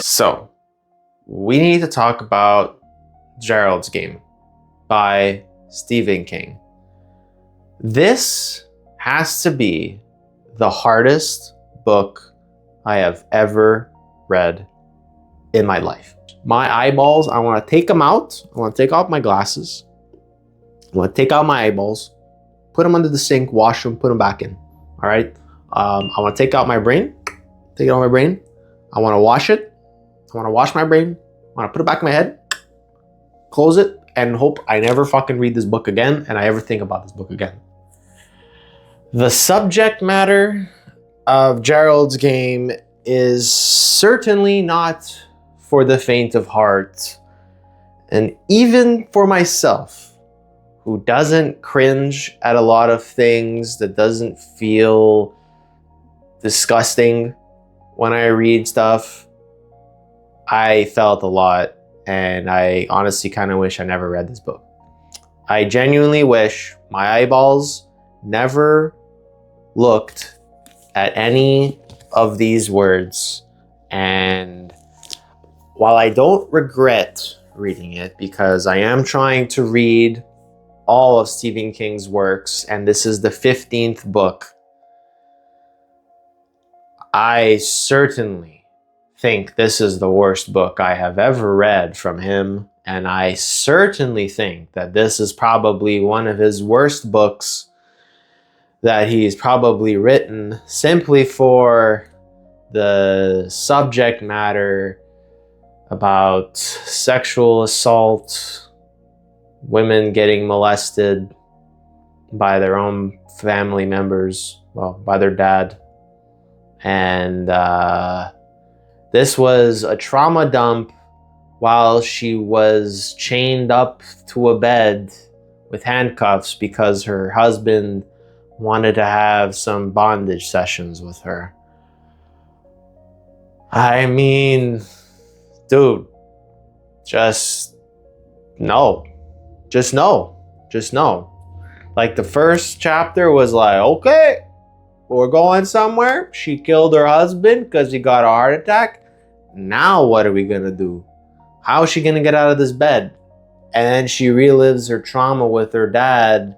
So, we need to talk about Gerald's Game by Stephen King. This has to be the hardest book I have ever read in my life. My eyeballs, I want to take them out. I want to take off my glasses. I want to take out my eyeballs, put them under the sink, wash them, put them back in. All right. I want to take out my brain, take it out of my brain. I want to wash it. I want to wash my brain. I want to put it back in my head, close it, and hope I never fucking read this book again and I ever think about this book again. The subject matter of Gerald's Game is certainly not for the faint of heart. And even for myself, who doesn't cringe at a lot of things, that doesn't feel disgusting when I read stuff, I felt a lot, and I honestly kind of wish I never read this book. I genuinely wish my eyeballs never looked at any of these words. And while I don't regret reading it, because I am trying to read all of Stephen King's works, and this is the 15th book, I certainly think this is the worst book I have ever read from him. And I certainly think that this is probably one of his worst books that he's probably written, simply for the subject matter about sexual assault, women getting molested by their own family members, well, by their dad. And this was a trauma dump while she was chained up to a bed with handcuffs because her husband wanted to have some bondage sessions with her. I mean, dude, just no. Just no. Just no. Like, the first chapter was like, okay, we're going somewhere. She killed her husband because he got a heart attack. Now what are we going to do? How is she going to get out of this bed? And then she relives her trauma with her dad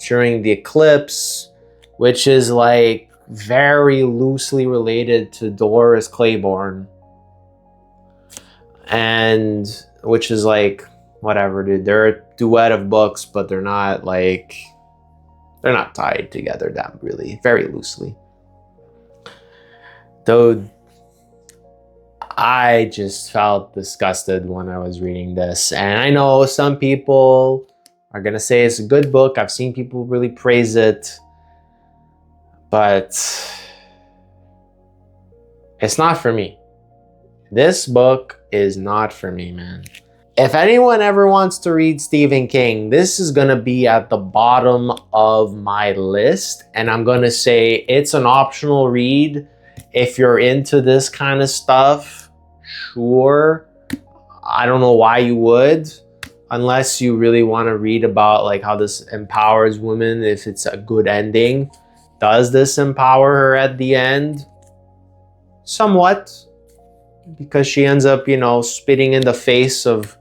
during the eclipse, which is like very loosely related to Dolores Claiborne. And which is like, whatever, dude. They're a duet of books, but they're not tied together that really, very loosely. Though I just felt disgusted when I was reading this. And I know some people are gonna say it's a good book. I've seen people really praise it. But it's not for me. This book is not for me, man. If anyone ever wants to read Stephen King, this is going to be at the bottom of my list. And I'm going to say it's an optional read. If you're into this kind of stuff, sure. I don't know why you would, unless you really want to read about like how this empowers women, if it's a good ending. Does this empower her at the end? Somewhat. Because she ends up, you know, spitting in the face of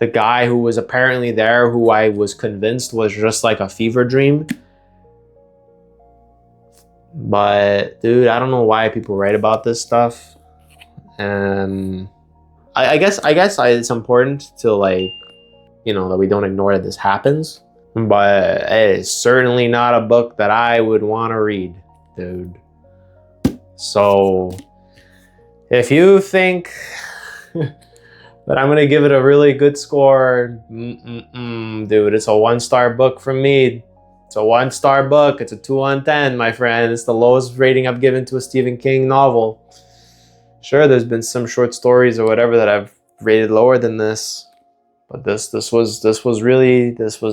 the guy who was apparently there, who I was convinced was just like a fever dream. But dude, I don't know why people write about this stuff. And I guess it's important to, like, you know, that we don't ignore that this happens. But it's certainly not a book that I would want to read, dude. So if you think that I'm gonna give it a really good score, dude, it's a 1-star book from me. It's a 1-star book. It's a 2 on 10, my friend. It's the lowest rating I've given to a Stephen King novel. Sure, there's been some short stories or whatever that I've rated lower than this, but this was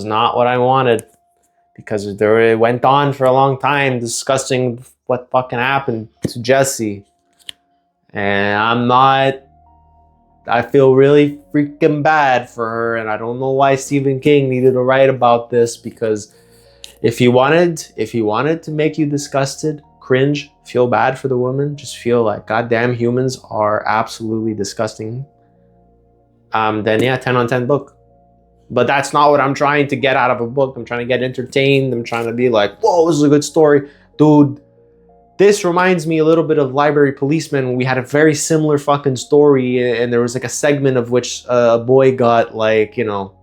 not what I wanted, because it went on for a long time discussing what fucking happened to Jesse. And I feel really freaking bad for her, and I don't know why Stephen King needed to write about this, because if he wanted to make you disgusted, cringe, feel bad for the woman, just feel like, goddamn, humans are absolutely disgusting, then yeah, 10 on 10 book. But that's not what I'm trying to get out of a book. I'm trying to get entertained. I'm trying to be like, whoa, this is a good story. Dude, this reminds me a little bit of Library Policeman. We had a very similar fucking story, and there was like a segment of which a boy got like, you know,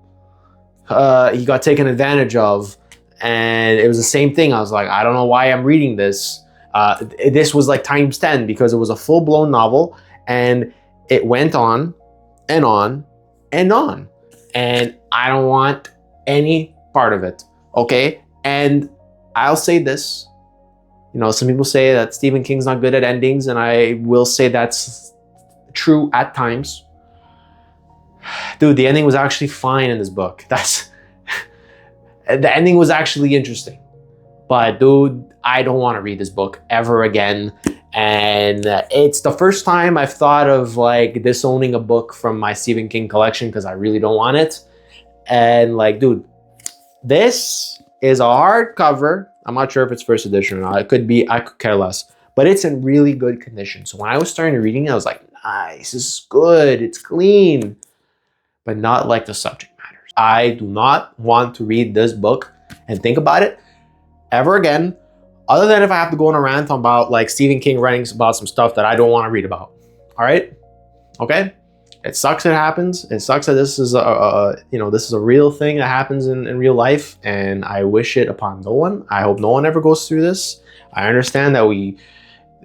he got taken advantage of, and it was the same thing. I was like, I don't know why I'm reading this. This was like times 10 because it was a full-blown novel, and it went on and on and on. And I don't want any part of it, okay? And I'll say this, you know, some people say that Stephen King's not good at endings, and I will say that's true at times. Dude, the ending was actually fine in this book. The ending was actually interesting. But dude, I don't want to read this book ever again. And it's the first time I've thought of like disowning a book from my Stephen King collection because I really don't want it. And like, dude, this is a hardcover. I'm not sure if it's first edition or not. It could be, I could care less. But it's in really good condition. So when I was starting reading it, I was like, nice, this is good, it's clean. But not like the subject matters. I do not want to read this book and think about it ever again, other than if I have to go on a rant about like Stephen King writing about some stuff that I don't want to read about. All right? Okay? It sucks it happens. It sucks that this is this is a real thing that happens in real life, and I wish it upon no one. I hope no one ever goes through this. I understand that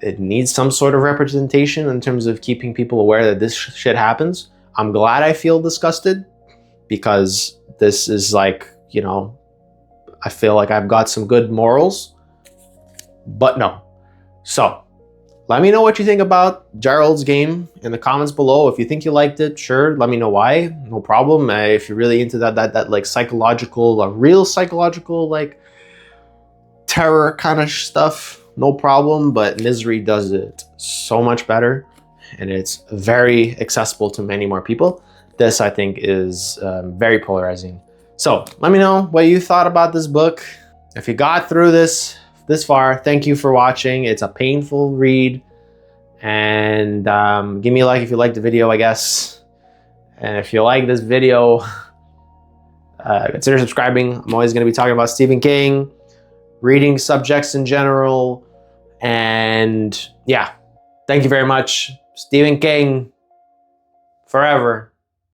it needs some sort of representation in terms of keeping people aware that this shit happens. I'm glad I feel disgusted because this is like, you know, I feel like I've got some good morals, but no. So let me know what you think about Gerald's game in the comments below. If you think you liked it, sure, let me know why, no problem. If you're really into that like psychological, real psychological, like terror kind of stuff, no problem. But Misery does it so much better, and it's very accessible to many more people. This, I think, is very polarizing. So let me know what you thought about this book. If you got through this far, thank you for watching. It's a painful read. And give me a like if you liked the video, I guess. And if you like this video, consider subscribing. I'm always going to be talking about Stephen King, reading subjects in general. And yeah, thank you very much. Stephen King, forever.